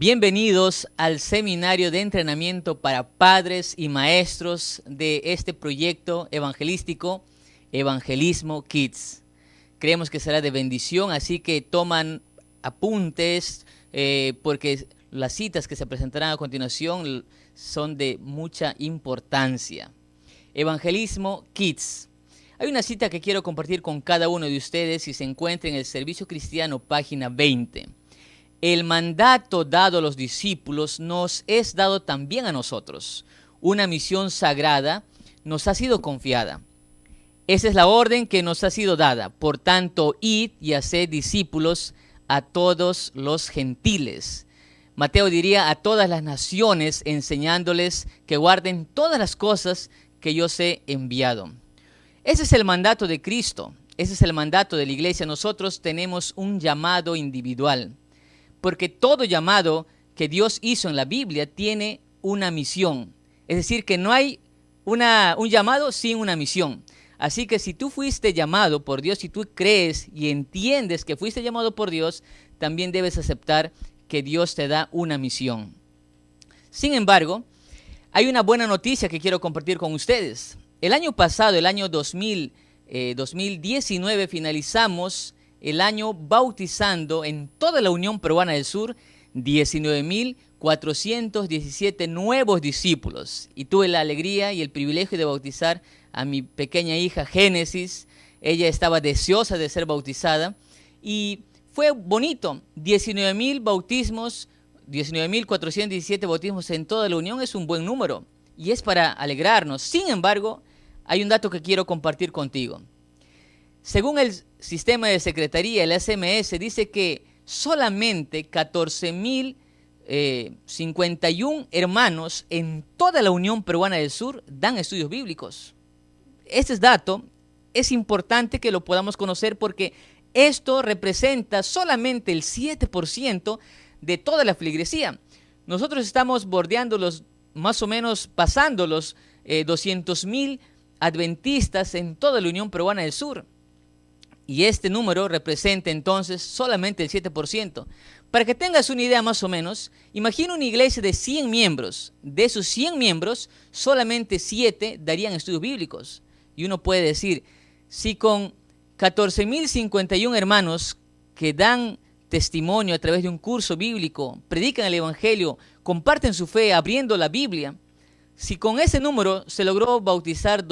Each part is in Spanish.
Bienvenidos al seminario de entrenamiento para padres y maestros de este proyecto evangelístico Evangelismo Kids. Creemos que será de bendición, así que toman apuntes porque las citas que se presentarán a continuación son de mucha importancia. Evangelismo Kids. Hay una cita que quiero compartir con cada uno de ustedes y se encuentra en el Servicio Cristiano, página 20. El mandato dado a los discípulos nos es dado también a nosotros. Una misión sagrada nos ha sido confiada. Esa es la orden que nos ha sido dada. Por tanto, id y haced discípulos a todos los gentiles. Mateo diría a todas las naciones, enseñándoles que guarden todas las cosas que yo os he enviado. Ese es el mandato de Cristo. Ese es el mandato de la iglesia. Nosotros tenemos un llamado individual. Porque todo llamado que Dios hizo en la Biblia tiene una misión. Es decir, que no hay un llamado sin una misión. Así que si tú fuiste llamado por Dios, si tú crees y entiendes que fuiste llamado por Dios, también debes aceptar que Dios te da una misión. Sin embargo, hay una buena noticia que quiero compartir con ustedes. El año pasado, el año 2019, finalizamos el año bautizando en toda la Unión Peruana del Sur 19.417 nuevos discípulos. Y tuve la alegría y el privilegio de bautizar a mi pequeña hija Génesis. Ella estaba deseosa de ser bautizada y fue bonito. 19.000 bautismos, 19.417 bautismos en toda la Unión es un buen número y es para alegrarnos. Sin embargo, hay un dato que quiero compartir contigo. Según el sistema de secretaría, el SMS, dice que solamente 14.051 hermanos en toda la Unión Peruana del Sur dan estudios bíblicos. Este dato es importante que lo podamos conocer porque esto representa solamente el 7% de toda la feligresía. Nosotros estamos bordeando más o menos pasando los 200.000 adventistas en toda la Unión Peruana del Sur. Y este número representa entonces solamente el 7%. Para que tengas una idea más o menos, imagina una iglesia de 100 miembros. De esos 100 miembros, solamente 7 darían estudios bíblicos. Y uno puede decir, si con 14.051 hermanos que dan testimonio a través de un curso bíblico, predican el evangelio, comparten su fe abriendo la Biblia, si con ese número se logró bautizar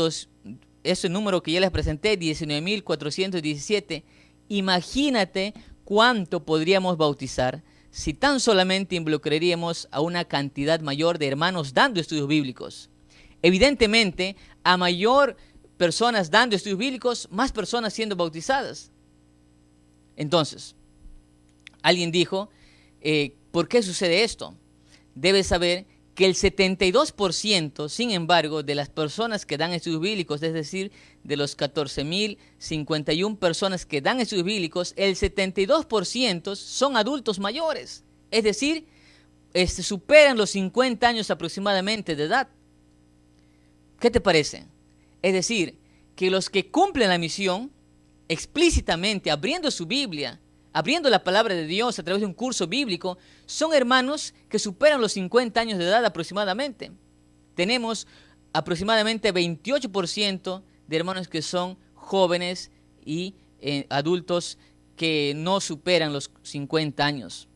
ese número que ya les presenté, 19.417, imagínate cuánto podríamos bautizar si tan solamente involucraríamos a una cantidad mayor de hermanos dando estudios bíblicos. Evidentemente, a mayor personas dando estudios bíblicos, más personas siendo bautizadas. Entonces, alguien dijo, ¿por qué sucede esto? Debes saber que el 72%, sin embargo, de las personas que dan estudios bíblicos, es decir, de los 14.051 personas que dan estudios bíblicos, el 72% son adultos mayores, es decir, superan los 50 años aproximadamente de edad. ¿Qué te parece? Es decir, que los que cumplen la misión, explícitamente abriendo su Biblia, abriendo la palabra de Dios a través de un curso bíblico, son hermanos que superan los 50 años de edad aproximadamente. Tenemos aproximadamente 28% de hermanos que son jóvenes y adultos que no superan los 50 años.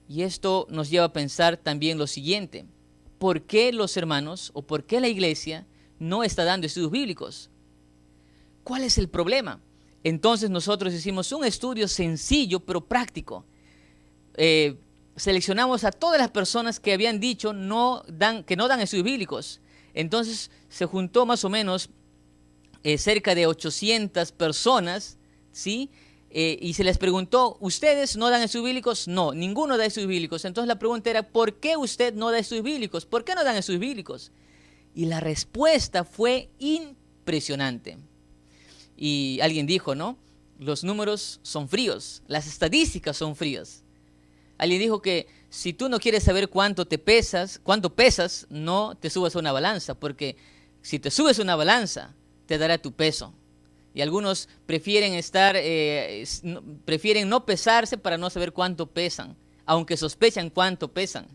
Y esto nos lleva a pensar también lo siguiente. ¿Por qué los hermanos o por qué la iglesia no está dando estudios bíblicos? ¿Cuál es el problema? Entonces nosotros hicimos un estudio sencillo pero práctico. Seleccionamos a todas las personas que habían dicho que no dan estudios bíblicos. Entonces se juntó más o menos cerca de 800 personas, ¿sí? Y se les preguntó, ¿ustedes no dan estudios bíblicos? No, ninguno da estudios bíblicos. Entonces la pregunta era, ¿por qué usted no da estudios bíblicos? ¿Por qué no dan estudios bíblicos? Y la respuesta fue impresionante. Y alguien dijo, ¿no? Los números son fríos, las estadísticas son frías. Alguien dijo que si tú no quieres saber cuánto pesas, no te subas a una balanza, porque si te subes a una balanza, te dará tu peso. Y algunos prefieren no pesarse para no saber cuánto pesan. aunque sospechan cuánto pesan.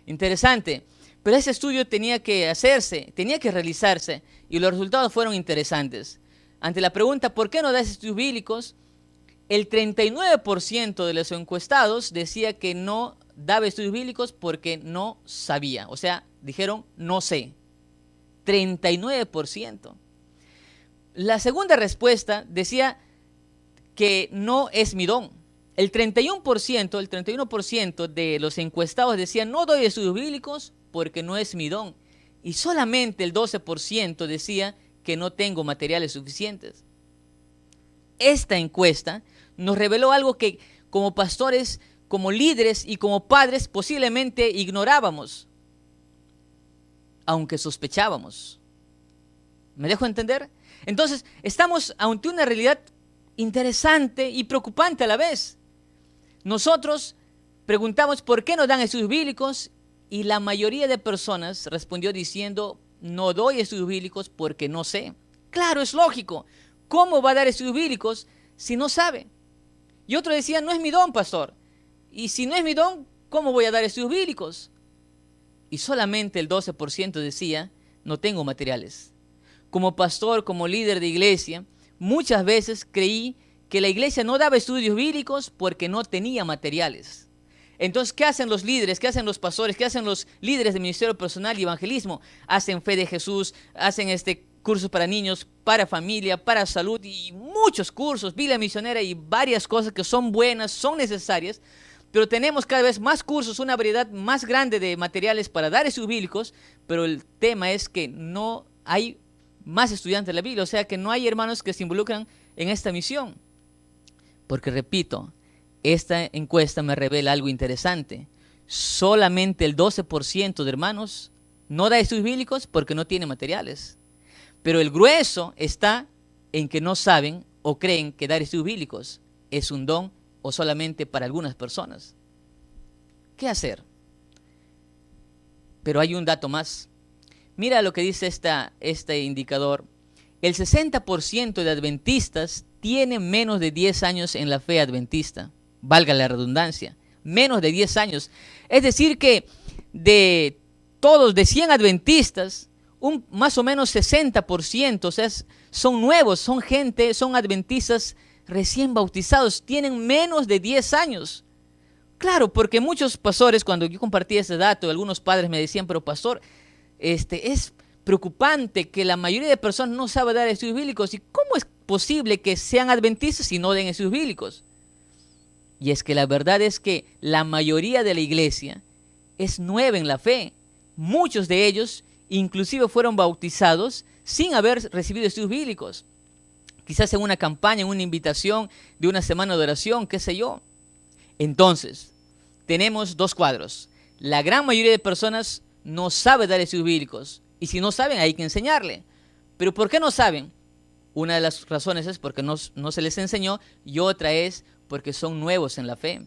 Interesante. Pero ese estudio tenía que hacerse, tenía que realizarse, y los resultados fueron interesantes. Ante la pregunta, ¿por qué no das estudios bíblicos? El 39% de los encuestados decía que no daba estudios bíblicos porque no sabía. O sea, dijeron, no sé. 39%. La segunda respuesta decía que no es mi don. El 31% de los encuestados decían, no doy estudios bíblicos porque no es mi don. Y solamente el 12% decía que no tengo materiales suficientes. Esta encuesta nos reveló algo que como pastores, como líderes y como padres posiblemente ignorábamos, aunque sospechábamos. ¿Me dejo entender? Entonces, estamos ante una realidad interesante y preocupante a la vez. Nosotros preguntamos por qué no dan estudios bíblicos y la mayoría de personas respondió diciendo, no doy estudios bíblicos porque no sé. Claro, es lógico. ¿Cómo va a dar estudios bíblicos si no sabe? Y otro decía, no es mi don, pastor. Y si no es mi don, ¿cómo voy a dar estudios bíblicos? Y solamente el 12% decía, no tengo materiales. Como pastor, como líder de iglesia, muchas veces creí que la iglesia no daba estudios bíblicos porque no tenía materiales. Entonces, ¿qué hacen los líderes? ¿Qué hacen los pastores? ¿Qué hacen los líderes de ministerio personal y evangelismo? Hacen fe de Jesús, hacen cursos para niños, para familia, para salud y muchos cursos, Biblia misionera y varias cosas que son buenas, son necesarias, pero tenemos cada vez más cursos, una variedad más grande de materiales para dar estudios bíblicos, pero el tema es que no hay más estudiantes de la Biblia, o sea que no hay hermanos que se involucran en esta misión. Porque repito, esta encuesta me revela algo interesante. Solamente el 12% de hermanos no da estudios bíblicos porque no tiene materiales. Pero el grueso está en que no saben o creen que dar estudios bíblicos es un don o solamente para algunas personas. ¿Qué hacer? Pero hay un dato más. Mira lo que dice este indicador. El 60% de adventistas tienen menos de 10 años en la fe adventista. Valga la redundancia. Menos de 10 años. Es decir que de 100 adventistas, más o menos 60%, o sea, son nuevos, son adventistas recién bautizados, tienen menos de 10 años. Claro, porque muchos pastores, cuando yo compartí ese dato, algunos padres me decían, pero pastor, es preocupante que la mayoría de personas no sabe dar estudios bíblicos. ¿Y cómo es posible que sean adventistas y no den estudios bíblicos? Y es que la verdad es que la mayoría de la iglesia es nueva en la fe. Muchos de ellos inclusive fueron bautizados sin haber recibido estudios bíblicos. Quizás en una campaña, en una invitación de una semana de oración, qué sé yo. Entonces, tenemos dos cuadros. La gran mayoría de personas no sabe dar estudios bíblicos. Y si no saben, hay que enseñarle. ¿Pero por qué no saben? Una de las razones es porque no se les enseñó y otra es porque son nuevos en la fe.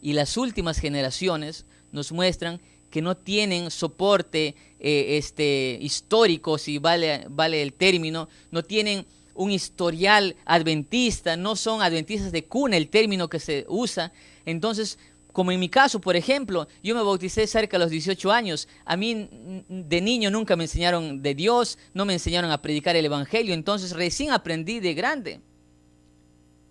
Y las últimas generaciones nos muestran que no tienen soporte histórico, si vale el término, no tienen un historial adventista, no son adventistas de cuna el término que se usa. Entonces, como en mi caso, por ejemplo, yo me bauticé cerca de los 18 años. A mí de niño nunca me enseñaron de Dios, no me enseñaron a predicar el evangelio, entonces recién aprendí de grande.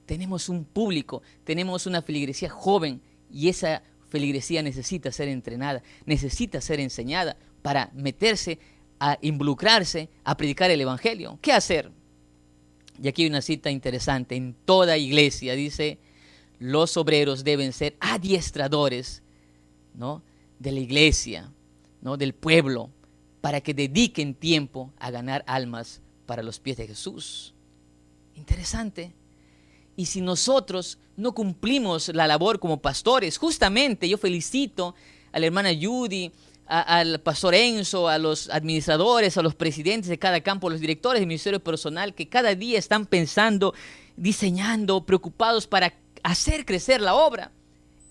Tenemos un público, tenemos una feligresía joven y esa feligresía necesita ser entrenada, necesita ser enseñada para meterse, a involucrarse, a predicar el evangelio. ¿Qué hacer? Y aquí hay una cita interesante. En toda iglesia dice, los obreros deben ser adiestradores, ¿no?, de la iglesia, ¿no?, del pueblo, para que dediquen tiempo a ganar almas para los pies de Jesús. Interesante. Y si nosotros no cumplimos la labor como pastores, justamente yo felicito a la hermana Judy, al pastor Enzo, a los administradores, a los presidentes de cada campo, a los directores de ministerio personal, que cada día están pensando, diseñando, preocupados para hacer crecer la obra.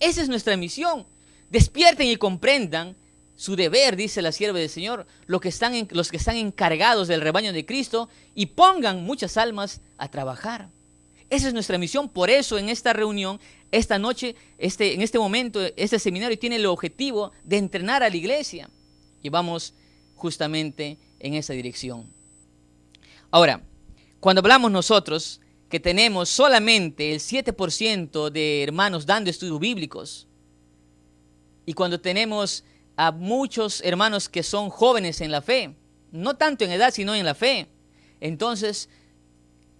Esa es nuestra misión. Despierten y comprendan su deber, dice la sierva del Señor, los que están encargados del rebaño de Cristo, y pongan muchas almas a trabajar. Esa es nuestra misión. Por eso en esta reunión, esta noche, en este momento, este seminario tiene el objetivo de entrenar a la iglesia. Y vamos justamente en esa dirección. Ahora, cuando hablamos nosotros que tenemos solamente el 7% de hermanos dando estudios bíblicos, y cuando tenemos a muchos hermanos que son jóvenes en la fe, no tanto en edad, sino en la fe, entonces,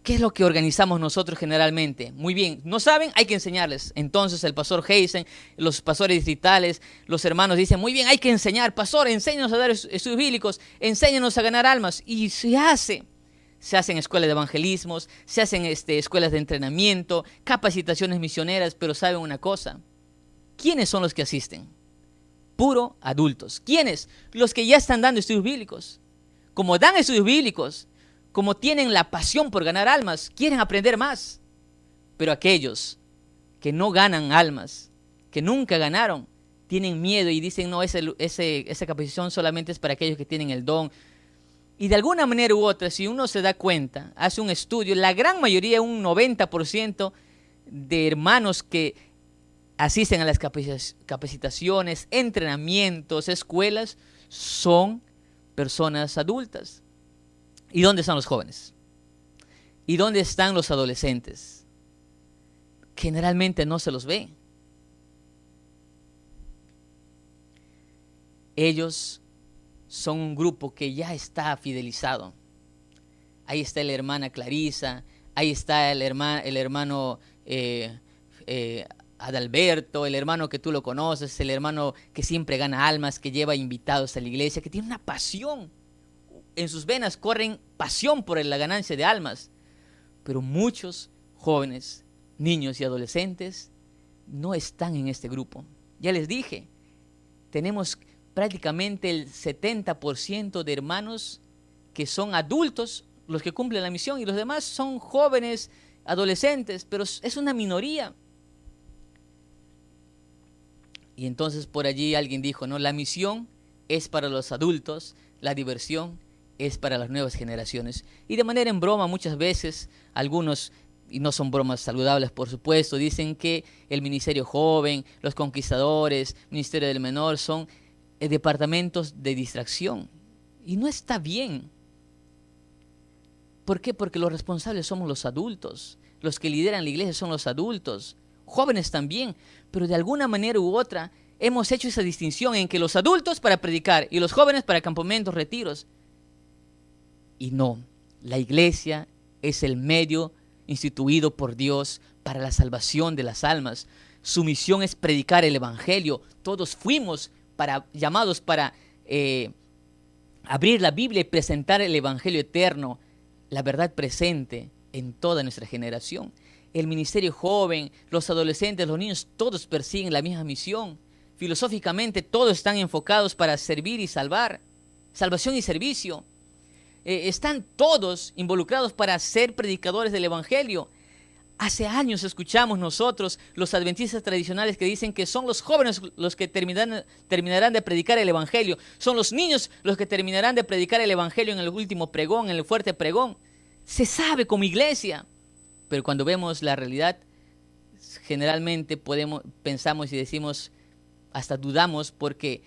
¿qué es lo que organizamos nosotros generalmente? Muy bien, no saben, hay que enseñarles. Entonces el pastor Heisen, los pastores distritales, los hermanos dicen, muy bien, hay que enseñar. Pastor, enséñanos a dar estudios bíblicos, enséñanos a ganar almas. Y se hacen escuelas de evangelismos, se hacen escuelas de entrenamiento, capacitaciones misioneras, pero ¿saben una cosa? ¿Quiénes son los que asisten? Puro adultos. ¿Quiénes? Los que ya están dando estudios bíblicos. Como dan estudios bíblicos, como tienen la pasión por ganar almas, quieren aprender más. Pero aquellos que no ganan almas, que nunca ganaron, tienen miedo y dicen, no, esa capacitación solamente es para aquellos que tienen el don. Y de alguna manera u otra, si uno se da cuenta, hace un estudio, la gran mayoría, un 90% de hermanos que asisten a las capacitaciones, entrenamientos, escuelas, son personas adultas. ¿Y dónde están los jóvenes? ¿Y dónde están los adolescentes? Generalmente no se los ve. Ellos son un grupo que ya está fidelizado. Ahí está la hermana Clarisa, ahí está el hermano Adalberto, el hermano que tú lo conoces, el hermano que siempre gana almas, que lleva invitados a la iglesia, que tiene una pasión. En sus venas corren pasión por la ganancia de almas. Pero muchos jóvenes, niños y adolescentes no están en este grupo. Ya les dije, tenemos prácticamente el 70% de hermanos que son adultos, los que cumplen la misión, y los demás son jóvenes, adolescentes, pero es una minoría. Y entonces por allí alguien dijo, no, la misión es para los adultos, la diversión es para las nuevas generaciones. Y de manera en broma muchas veces algunos, y no son bromas saludables por supuesto, dicen que el ministerio joven, los conquistadores, ministerio del menor son departamentos de distracción. Y no está bien. ¿Por qué? Porque los responsables somos los adultos. Los que lideran la iglesia son los adultos. Jóvenes también. Pero de alguna manera u otra hemos hecho esa distinción en que los adultos para predicar y los jóvenes para campamentos, retiros. Y no, la iglesia es el medio instituido por Dios para la salvación de las almas. Su misión es predicar el evangelio. Todos fuimos llamados para abrir la Biblia y presentar el evangelio eterno, la verdad presente en toda nuestra generación. El ministerio joven, los adolescentes, los niños, todos persiguen la misma misión. Filosóficamente todos están enfocados para servir y salvar, salvación y servicio. Están todos involucrados para ser predicadores del evangelio. Hace años escuchamos nosotros los adventistas tradicionales que dicen que son los jóvenes los que terminarán de predicar el evangelio. Son los niños los que terminarán de predicar el evangelio en el último pregón, en el fuerte pregón. Se sabe como iglesia, pero cuando vemos la realidad, generalmente pensamos y decimos, hasta dudamos, porque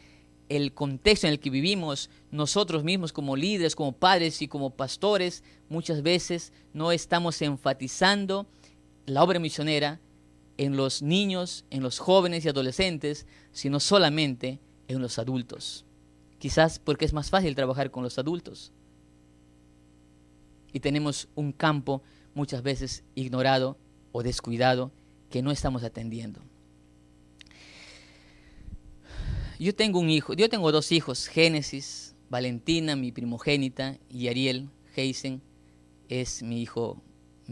el contexto en el que vivimos, nosotros mismos como líderes, como padres y como pastores, muchas veces no estamos enfatizando la obra misionera en los niños, en los jóvenes y adolescentes, sino solamente en los adultos. Quizás porque es más fácil trabajar con los adultos. Y tenemos un campo muchas veces ignorado o descuidado que no estamos atendiendo. Yo tengo dos hijos, Génesis, Valentina, mi primogénita, y Ariel Heisen es mi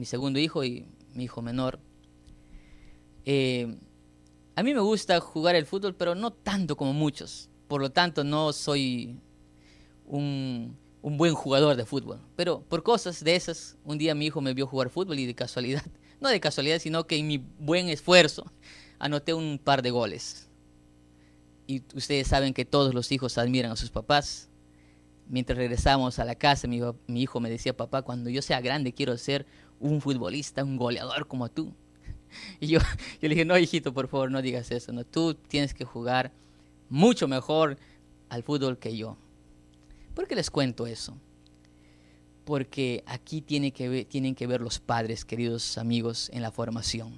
segundo hijo y mi hijo menor. A mí me gusta jugar el fútbol, pero no tanto como muchos. Por lo tanto, no soy un buen jugador de fútbol. Pero por cosas de esas, un día mi hijo me vio jugar fútbol y de casualidad, no de casualidad, sino que en mi buen esfuerzo, anoté un par de goles. Y ustedes saben que todos los hijos admiran a sus papás. mientras regresábamos a la casa, mi hijo me decía, papá, cuando yo sea grande quiero ser un futbolista, un goleador como tú. Y yo le dije, no, hijito, por favor, no digas eso. No, tú tienes que jugar mucho mejor al fútbol que yo. ¿Por qué les cuento eso? Porque aquí tienen que ver los padres, queridos amigos, en la formación.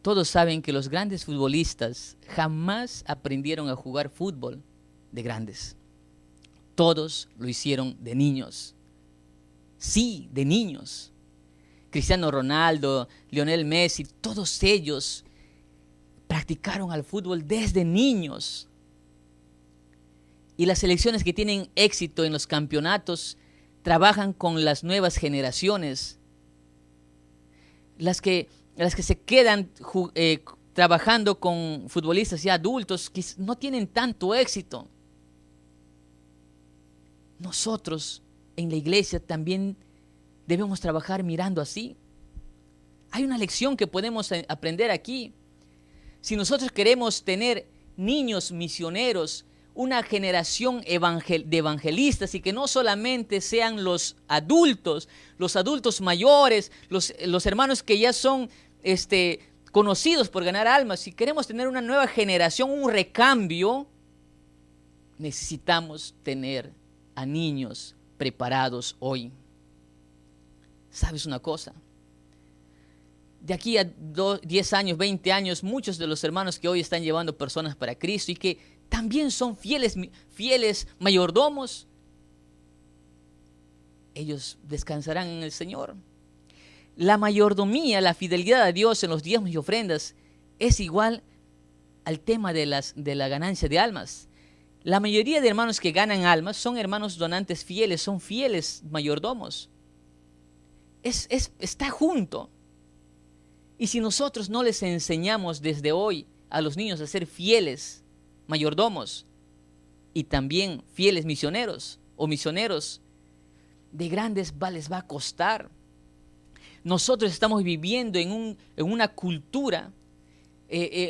Todos saben que los grandes futbolistas jamás aprendieron a jugar fútbol de grandes. Todos lo hicieron de niños. Sí, de niños. Cristiano Ronaldo, Lionel Messi, todos ellos practicaron al fútbol desde niños. Y las selecciones que tienen éxito en los campeonatos trabajan con las nuevas generaciones. Las que se quedan trabajando con futbolistas ya adultos que no tienen tanto éxito. Nosotros en la iglesia también debemos trabajar mirando así. Hay una lección que podemos aprender aquí. Si nosotros queremos tener niños misioneros, una generación de evangelistas, y que no solamente sean los adultos mayores, los hermanos que ya son conocidos por ganar almas, si queremos tener una nueva generación, un recambio, necesitamos tener a niños preparados hoy. ¿Sabes una cosa? De aquí a 10 años, 20 años, muchos de los hermanos que hoy están llevando personas para Cristo y que también son fieles mayordomos, ellos descansarán en el Señor. La mayordomía, la fidelidad a Dios en los diezmos y ofrendas es igual al tema de la ganancia de almas. La mayoría de hermanos que ganan almas son hermanos donantes fieles, son fieles mayordomos. Está junto. Y si nosotros no les enseñamos desde hoy a los niños a ser fieles mayordomos y también fieles misioneros o misioneros, de grandes les va a costar. Nosotros estamos viviendo en una cultura,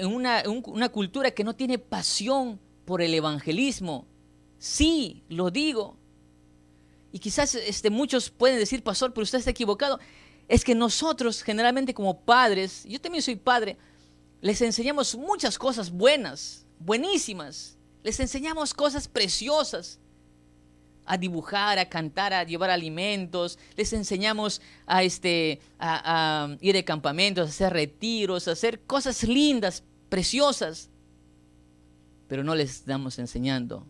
una cultura que no tiene pasión por el evangelismo. Sí, lo digo. Y quizás muchos pueden decir, pastor, pero usted está equivocado. Es que nosotros generalmente como padres, yo también soy padre, les enseñamos muchas cosas buenas, buenísimas. Les enseñamos cosas preciosas. A dibujar, a cantar, a llevar alimentos. Les enseñamos a ir de campamentos, a hacer retiros, a hacer cosas lindas, preciosas. Pero no les estamos enseñando,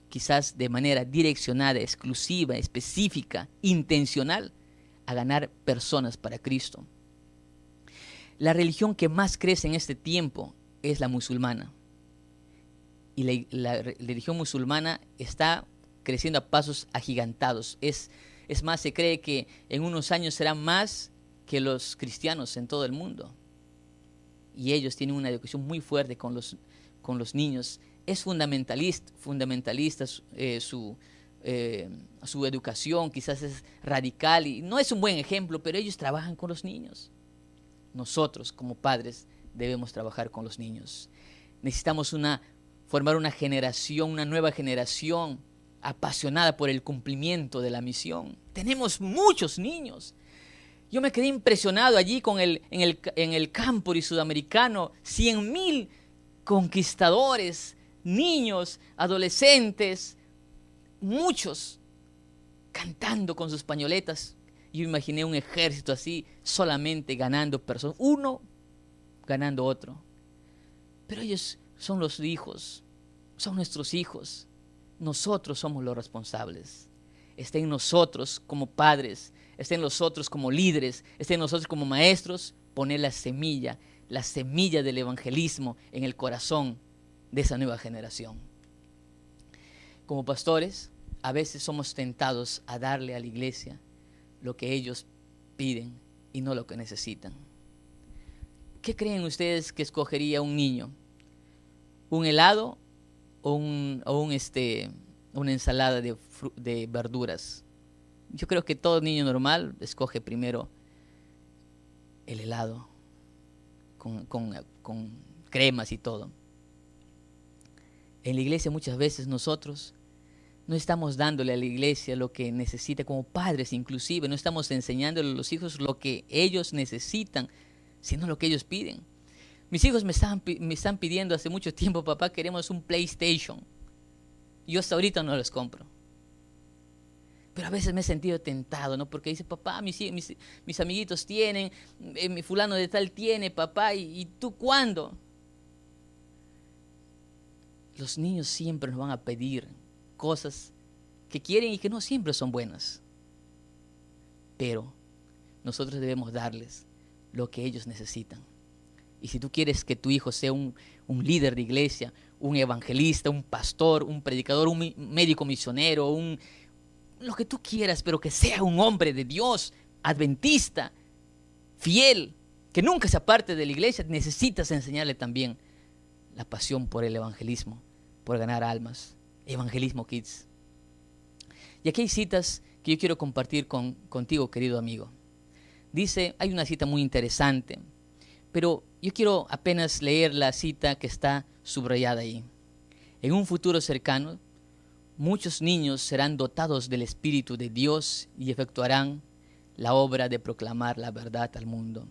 quizás de manera direccionada, exclusiva, específica, intencional, a ganar personas para Cristo. La religión que más crece en este tiempo es la musulmana. Y la religión musulmana está creciendo a pasos agigantados. Es más, se cree que en unos años será más que los cristianos en todo el mundo. Y ellos tienen una educación muy fuerte con los niños. Es fundamentalista su educación, quizás es radical y no es un buen ejemplo, pero ellos trabajan con los niños. Nosotros como padres debemos trabajar con los niños. Necesitamos formar una nueva generación apasionada por el cumplimiento de la misión. Tenemos muchos niños. Yo me quedé impresionado allí en el campus sudamericano, 100,000 conquistadores, niños, adolescentes, muchos cantando con sus pañoletas. Yo imaginé un ejército así, solamente ganando personas, uno ganando otro. Pero ellos son los hijos, son nuestros hijos. Nosotros somos los responsables. Está en nosotros como padres, está en nosotros como líderes, está en nosotros como maestros, poner la semilla del evangelismo en el corazón de esa nueva generación. Como pastores, a veces somos tentados a darle a la iglesia lo que ellos piden y no lo que necesitan. ¿Qué creen ustedes que escogería un niño? ¿Un helado o una ensalada de verduras? Yo creo que todo niño normal escoge primero el helado con cremas y todo. En la iglesia muchas veces nosotros no estamos dándole a la iglesia lo que necesita como padres inclusive, no estamos enseñándole a los hijos lo que ellos necesitan, sino lo que ellos piden. Mis hijos me están pidiendo hace mucho tiempo, papá, queremos un PlayStation. Yo hasta ahorita no los compro. Pero a veces me he sentido tentado, ¿no? Porque dice, papá, mis amiguitos tienen, mi fulano de tal tiene, papá, ¿y tú cuándo? Los niños siempre nos van a pedir cosas que quieren y que no siempre son buenas. Pero nosotros debemos darles lo que ellos necesitan. Y si tú quieres que tu hijo sea un líder de iglesia, un evangelista, un pastor, un predicador, un médico misionero, lo que tú quieras, pero que sea un hombre de Dios, adventista, fiel, que nunca se aparte de la iglesia, necesitas enseñarle también la pasión por el evangelismo, por ganar almas. Evangelismo Kids. Y aquí hay citas que yo quiero compartir contigo, querido amigo. Dice, hay una cita muy interesante, pero yo quiero apenas leer la cita que está subrayada ahí. En un futuro cercano, muchos niños serán dotados del Espíritu de Dios y efectuarán la obra de proclamar la verdad al mundo.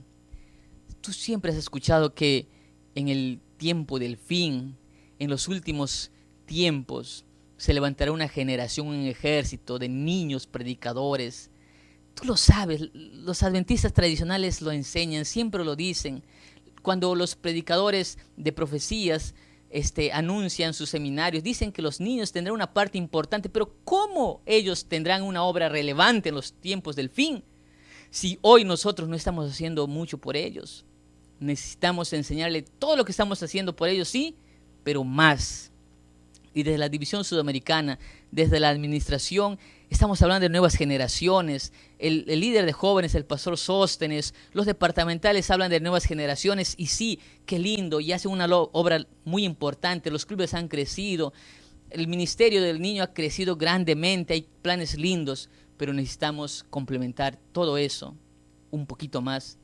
Tú siempre has escuchado que en el tiempo del fin, en los últimos tiempos, se levantará una generación, un ejército de niños predicadores. Tú lo sabes, los adventistas tradicionales lo enseñan, siempre lo dicen. Cuando los predicadores de profecías anuncian sus seminarios, dicen que los niños tendrán una parte importante, pero ¿cómo ellos tendrán una obra relevante en los tiempos del fin? Si hoy nosotros no estamos haciendo mucho por ellos, necesitamos enseñarle todo lo que estamos haciendo por ellos, sí, pero más. Y desde la División Sudamericana, desde la administración, estamos hablando de nuevas generaciones. El líder de jóvenes, el pastor Sóstenes, los departamentales hablan de nuevas generaciones. Y sí, qué lindo, y hacen una obra muy importante. Los clubes han crecido, el ministerio del niño ha crecido grandemente, hay planes lindos, pero necesitamos complementar todo eso un poquito más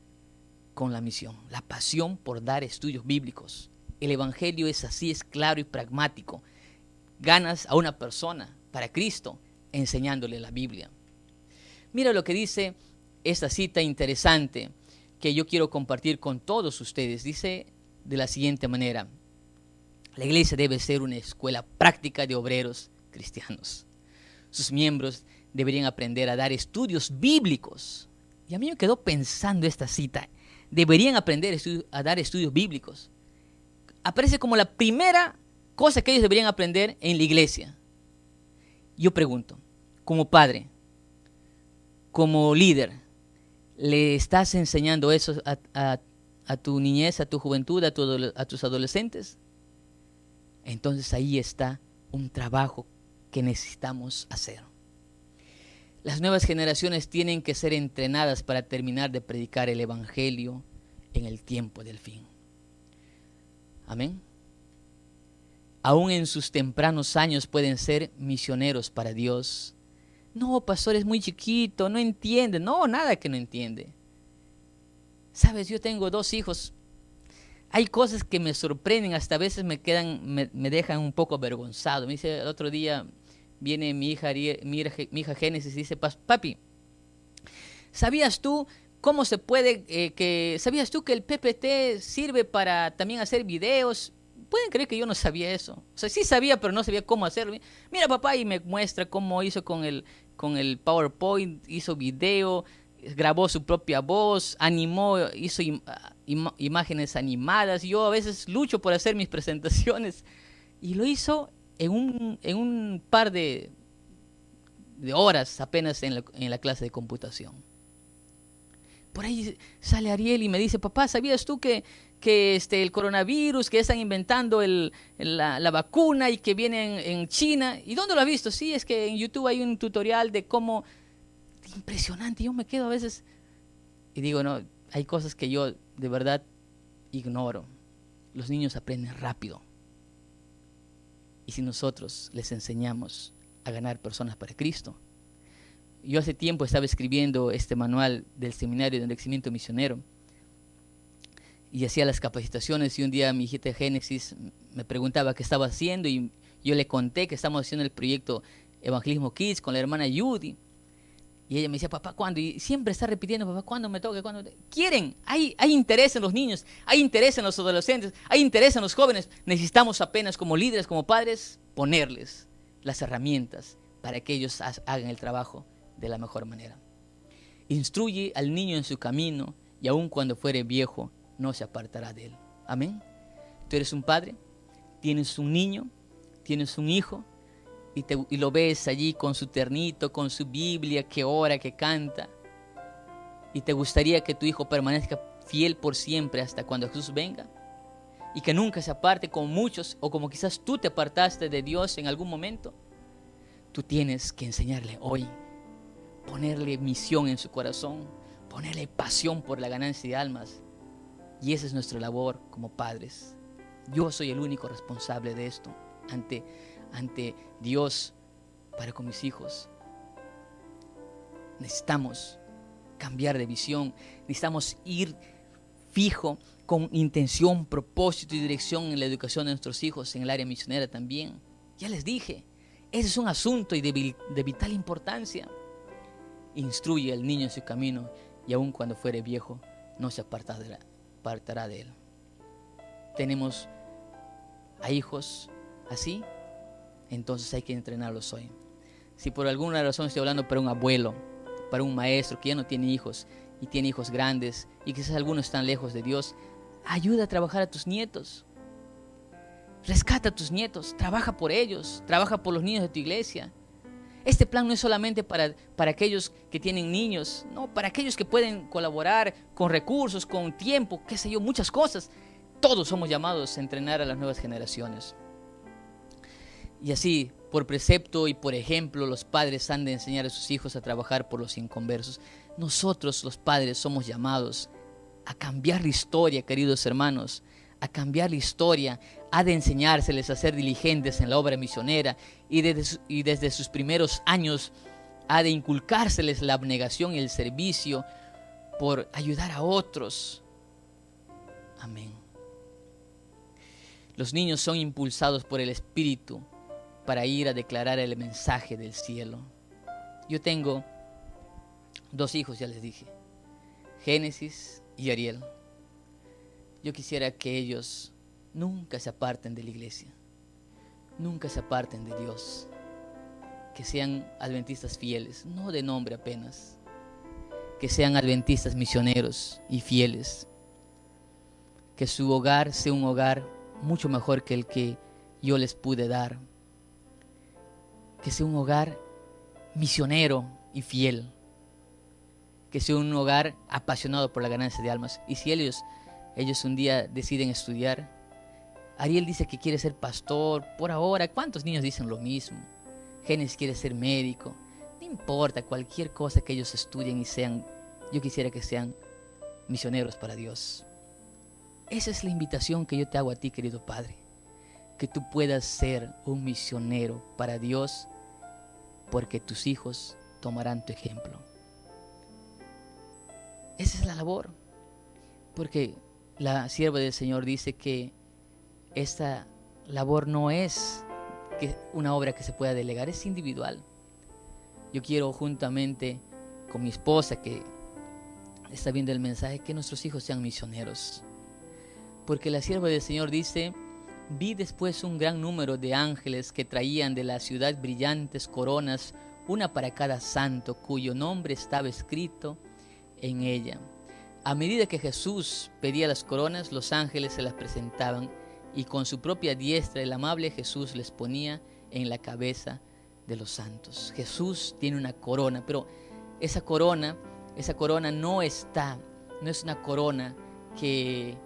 con la misión, la pasión por dar estudios bíblicos. El evangelio es así, es claro y pragmático. Ganas a una persona para Cristo enseñándole la Biblia. Mira lo que dice esta cita interesante que yo quiero compartir con todos ustedes. Dice de la siguiente manera: la iglesia debe ser una escuela práctica de obreros cristianos. Sus miembros deberían aprender a dar estudios bíblicos. Y a mí me quedó pensando esta cita. Deberían aprender a dar estudios bíblicos. Aparece como la primera cosa que ellos deberían aprender en la iglesia. Yo pregunto, como padre, como líder, ¿le estás enseñando eso a tu niñez, a tu juventud, a tus adolescentes? Entonces ahí está un trabajo que necesitamos hacer. Las nuevas generaciones tienen que ser entrenadas para terminar de predicar el evangelio en el tiempo del fin. Amén. Aún en sus tempranos años pueden ser misioneros para Dios. No, pastor, es muy chiquito, no entiende. No, nada que no entiende. Sabes, yo tengo 2 hijos. Hay cosas que me sorprenden, hasta a veces me dejan un poco avergonzado. Me dice el otro día, viene mi hija Génesis y dice, papi, ¿sabías tú cómo se puede, sabías tú que el PPT sirve para también hacer videos? Pueden creer que yo no sabía eso. O sea, sí sabía, pero no sabía cómo hacerlo. Mira, papá, y me muestra cómo hizo con el PowerPoint, hizo video, grabó su propia voz, animó, hizo imágenes animadas. Yo a veces lucho por hacer mis presentaciones. Y lo hizo en un par de horas apenas en la clase de computación. Por ahí sale Ariel y me dice, papá, ¿sabías tú que el coronavirus, que están inventando la vacuna y que viene en China? ¿Y dónde lo has visto? Sí, es que en YouTube hay un tutorial de cómo... Impresionante, yo me quedo a veces y digo, no, hay cosas que yo de verdad ignoro. Los niños aprenden rápido. Y si nosotros les enseñamos a ganar personas para Cristo. Yo hace tiempo estaba escribiendo este manual del Seminario de Enriquecimiento Misionero y hacía las capacitaciones, y un día mi hijita Génesis me preguntaba qué estaba haciendo y yo le conté que estamos haciendo el proyecto Evangelismo Kids con la hermana Judy. Y ella me decía, papá, ¿cuándo? Y siempre está repitiendo, papá, ¿cuándo me toca? ¿Cuándo? Quieren, hay interés en los niños, hay interés en los adolescentes, hay interés en los jóvenes. Necesitamos apenas como líderes, como padres, ponerles las herramientas para que ellos hagan el trabajo de la mejor manera. Instruye al niño en su camino y aun cuando fuere viejo, no se apartará de él. Amén. Tú eres un padre, tienes un niño, tienes un hijo, y lo ves allí con su ternito, con su Biblia, que ora, que canta. Y te gustaría que tu hijo permanezca fiel por siempre hasta cuando Jesús venga. Y que nunca se aparte como muchos, o como quizás tú te apartaste de Dios en algún momento. Tú tienes que enseñarle hoy, ponerle misión en su corazón, ponerle pasión por la ganancia de almas. Y esa es nuestra labor como padres. Yo soy el único responsable de esto ante Dios para con mis hijos. Necesitamos cambiar de visión, necesitamos ir fijo con intención, propósito y dirección en la educación de nuestros hijos, en el área misionera también. Ya les dije, ese es un asunto de vital importancia. Instruye al niño en su camino y aun cuando fuere viejo no se apartará de él. Tenemos a hijos así, entonces hay que entrenarlos hoy. Si por alguna razón estoy hablando para un abuelo, para un maestro que ya no tiene hijos y tiene hijos grandes y quizás algunos están lejos de Dios, ayuda a trabajar a tus nietos. Rescata a tus nietos, trabaja por ellos, trabaja por los niños de tu iglesia. Este plan no es solamente para aquellos que tienen niños, no, para aquellos que pueden colaborar con recursos, con tiempo, qué sé yo, muchas cosas. Todos somos llamados a entrenar a las nuevas generaciones. Y así, por precepto y por ejemplo, los padres han de enseñar a sus hijos a trabajar por los inconversos. Nosotros, los padres, somos llamados a cambiar la historia, queridos hermanos, a cambiar la historia. Ha de enseñárseles a ser diligentes en la obra misionera y desde sus primeros años ha de inculcárseles la abnegación y el servicio por ayudar a otros. Amén. Los niños son impulsados por el Espíritu para ir a declarar el mensaje del cielo. Yo tengo 2 hijos, ya les dije, Génesis y Ariel. Yo quisiera que ellos nunca se aparten de la iglesia, nunca se aparten de Dios, que sean adventistas fieles, no de nombre apenas, que sean adventistas misioneros y fieles, que su hogar sea un hogar mucho mejor que el que yo les pude dar, que sea un hogar misionero y fiel, que sea un hogar apasionado por la ganancia de almas. Y si ellos un día deciden estudiar, Ariel dice que quiere ser pastor por ahora. ¿Cuántos niños dicen lo mismo? Génesis quiere ser médico. No importa, cualquier cosa que ellos estudien y sean, yo quisiera que sean misioneros para Dios. Esa es la invitación que yo te hago a ti, querido Padre, que tú puedas ser un misionero para Dios, porque tus hijos tomarán tu ejemplo. Esa es la labor, porque la sierva del Señor dice que esta labor no es una obra que se pueda delegar, es individual. Yo quiero, juntamente con mi esposa que está viendo el mensaje, que nuestros hijos sean misioneros, porque la sierva del Señor dice: vi después un gran número de ángeles que traían de la ciudad brillantes coronas, una para cada santo, cuyo nombre estaba escrito en ella. A medida que Jesús pedía las coronas, los ángeles se las presentaban, y con su propia diestra el amable Jesús les ponía en la cabeza de los santos. Jesús tiene una corona, pero esa corona no es una corona que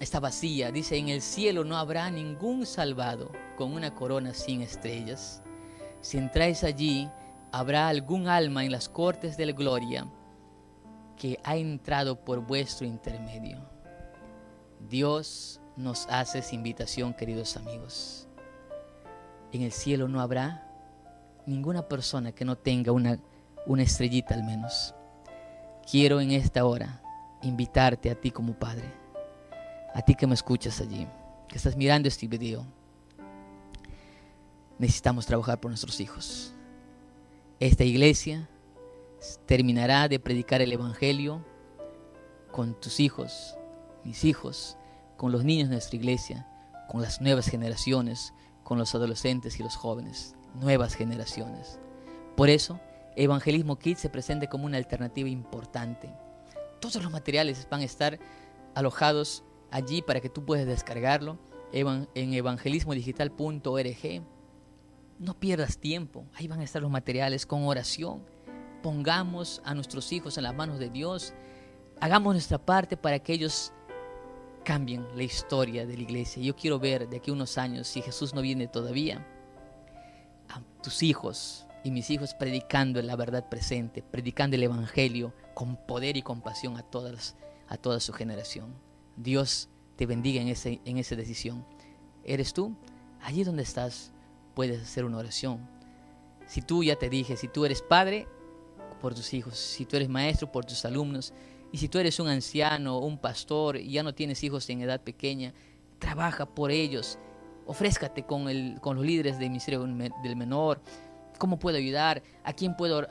está vacía. Dice: en el cielo no habrá ningún salvado con una corona sin estrellas. Si entráis allí, habrá algún alma en las cortes de la gloria que ha entrado por vuestro intermedio. Dios nos hace esa invitación, queridos amigos. En el cielo no habrá ninguna persona que no tenga una estrellita al menos. Quiero en esta hora invitarte a ti como padre, a ti que me escuchas allí, que estás mirando este video, necesitamos trabajar por nuestros hijos. Esta iglesia terminará de predicar el evangelio con tus hijos, mis hijos, con los niños de nuestra iglesia, con las nuevas generaciones, con los adolescentes y los jóvenes, nuevas generaciones. Por eso, Evangelismo Kids se presenta como una alternativa importante. Todos los materiales van a estar alojados allí para que tú puedas descargarlo en evangelismodigital.org. No pierdas tiempo, ahí van a estar los materiales con oración. Pongamos a nuestros hijos en las manos de Dios, hagamos nuestra parte para que ellos cambien la historia de la iglesia. Yo quiero ver de aquí a unos años, si Jesús no viene todavía, a tus hijos y mis hijos predicando la verdad presente, predicando el evangelio con poder y compasión a toda su generación. Dios te bendiga en esa decisión. ¿Eres tú? Allí donde estás puedes hacer una oración. Si tú, ya te dije, si tú eres padre, por tus hijos. Si tú eres maestro, por tus alumnos. Y si tú eres un anciano, un pastor y ya no tienes hijos en edad pequeña, trabaja por ellos. Ofrézcate con los líderes de ministerio del menor. ¿Cómo puedo ayudar? ¿A quién puedo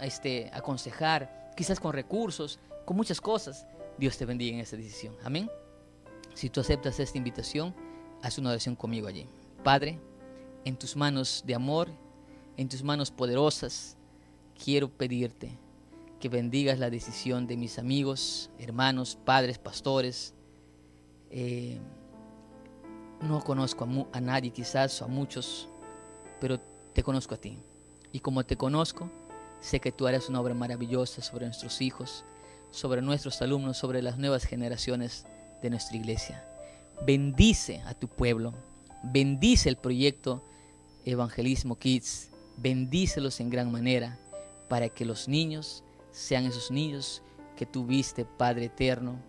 aconsejar? Quizás con recursos, con muchas cosas. Dios te bendiga en esa decisión. Amén. Si tú aceptas esta invitación, haz una oración conmigo allí. Padre, en tus manos de amor, en tus manos poderosas, quiero pedirte que bendigas la decisión de mis amigos, hermanos, padres, pastores. No conozco a nadie quizás o a muchos, pero te conozco a ti. Y como te conozco, sé que tú harás una obra maravillosa sobre nuestros hijos, sobre nuestros alumnos, sobre las nuevas generaciones de nuestra iglesia. Bendice a tu pueblo, bendice el proyecto Evangelismo Kids, bendícelos en gran manera para que los niños sean esos niños que tú viste, Padre eterno,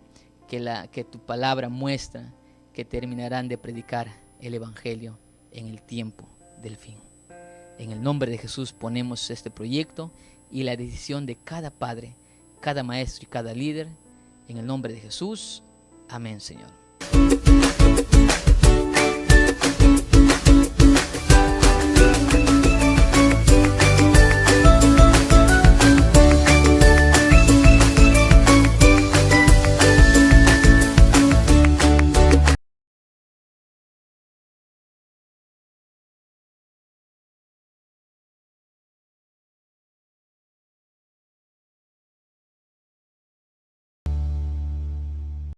que tu palabra muestra que terminarán de predicar el Evangelio en el tiempo del fin. En el nombre de Jesús ponemos este proyecto y la decisión de cada padre, cada maestro y cada líder. En el nombre de Jesús. Amén, Señor.